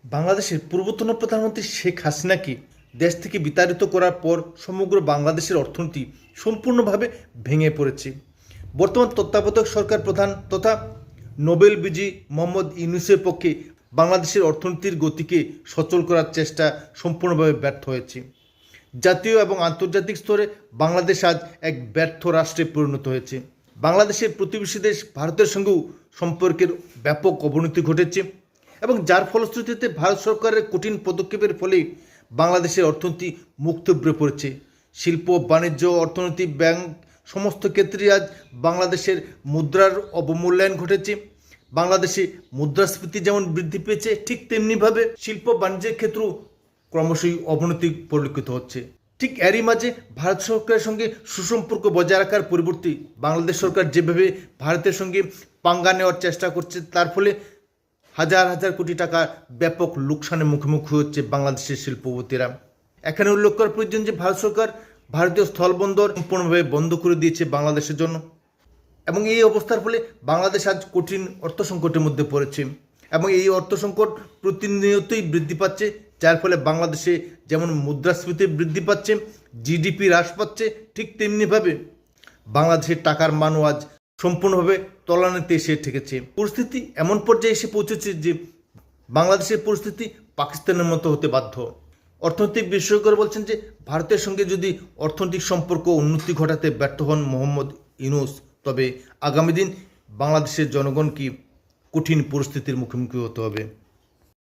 বাংলাদেশের পূর্বতন প্রধানমন্ত্রী শেখ হাসিনাকে দেশ থেকে বিতাড়িত করার পর সমগ্র বাংলাদেশের অর্থনীতি সম্পূর্ণভাবে ভেঙে পড়েছে। বর্তমান তত্ত্বাবধায়ক সরকার প্রধান তথা নোবেল বিজয়ী মোহাম্মদ ইউনূসের পক্ষে বাংলাদেশের অর্থনীতির গতিকে সচল করার চেষ্টা সম্পূর্ণভাবে ব্যর্থ হয়েছে। জাতীয় এবং আন্তর্জাতিক স্তরে বাংলাদেশ আজ এক ব্যর্থ রাষ্ট্রে পরিণত হয়েছে। বাংলাদেশের প্রতিবেশী দেশ ভারতের সঙ্গেও সম্পর্কের ব্যাপক অবনতি ঘটেছে এবং যার ফলশ্রুতিতে ভারত সরকারের কঠিন পদক্ষেপের ফলে বাংলাদেশের অর্থনীতি মুখ থুবড়ে পড়েছে। শিল্প, বাণিজ্য, অর্থনীতি, ব্যাংক সমস্ত ক্ষেত্রে আজ বাংলাদেশের মুদ্রার অবমূল্যায়ন ঘটেছে। বাংলাদেশে মুদ্রাস্ফীতি যেমন বৃদ্ধি পেয়েছে, ঠিক তেমনিভাবে শিল্প বাণিজ্যের ক্ষেত্রেও ক্রমশই অবনতি পরিলক্ষিত হচ্ছে। ঠিক এরই মাঝে ভারত সরকারের সঙ্গে সুসম্পর্ক বজায় রাখার পরিবর্তে বাংলাদেশ সরকার যেভাবে ভারতের সঙ্গে পাঙ্গা নেওয়ার চেষ্টা করছে, তার ফলে হাজার হাজার কোটি টাকা ব্যাপক লোকসানের মুখোমুখি হচ্ছে বাংলাদেশের শিল্পপতিরা। এখানে উল্লেখ করা প্রয়োজন যে ভারত সরকার ভারতীয় স্থলবন্দর সম্পূর্ণভাবে বন্ধ করে দিয়েছে বাংলাদেশের জন্য, এবং এই অবস্থার ফলে বাংলাদেশ আজ কঠিন অর্থ সংকটের মধ্যে পড়েছে এবং এই অর্থ সংকট প্রতিনিয়তই বৃদ্ধি পাচ্ছে, যার ফলে বাংলাদেশে যেমন মুদ্রাস্ফীতি বৃদ্ধি পাচ্ছে, জিডিপি হ্রাস পাচ্ছে, ঠিক তেমনিভাবে বাংলাদেশের টাকার মানও আজ সম্পূর্ণভাবে তলানিতে এসে ঠেকেছে। পরিস্থিতি এমন পর্যায়ে এসে পৌঁছেছে যে বাংলাদেশের পরিস্থিতি পাকিস্তানের মতো হতে বাধ্য। অর্থনৈতিক বিশেষজ্ঞরা বলছেন যে ভারতের সঙ্গে যদি অর্থনৈতিক সম্পর্ক উন্নতি ঘটাতে ব্যর্থ হন মোহাম্মদ ইউনূস, তবে আগামী দিন বাংলাদেশের জনগণকে কঠিন পরিস্থিতির মুখোমুখি হতে হবে।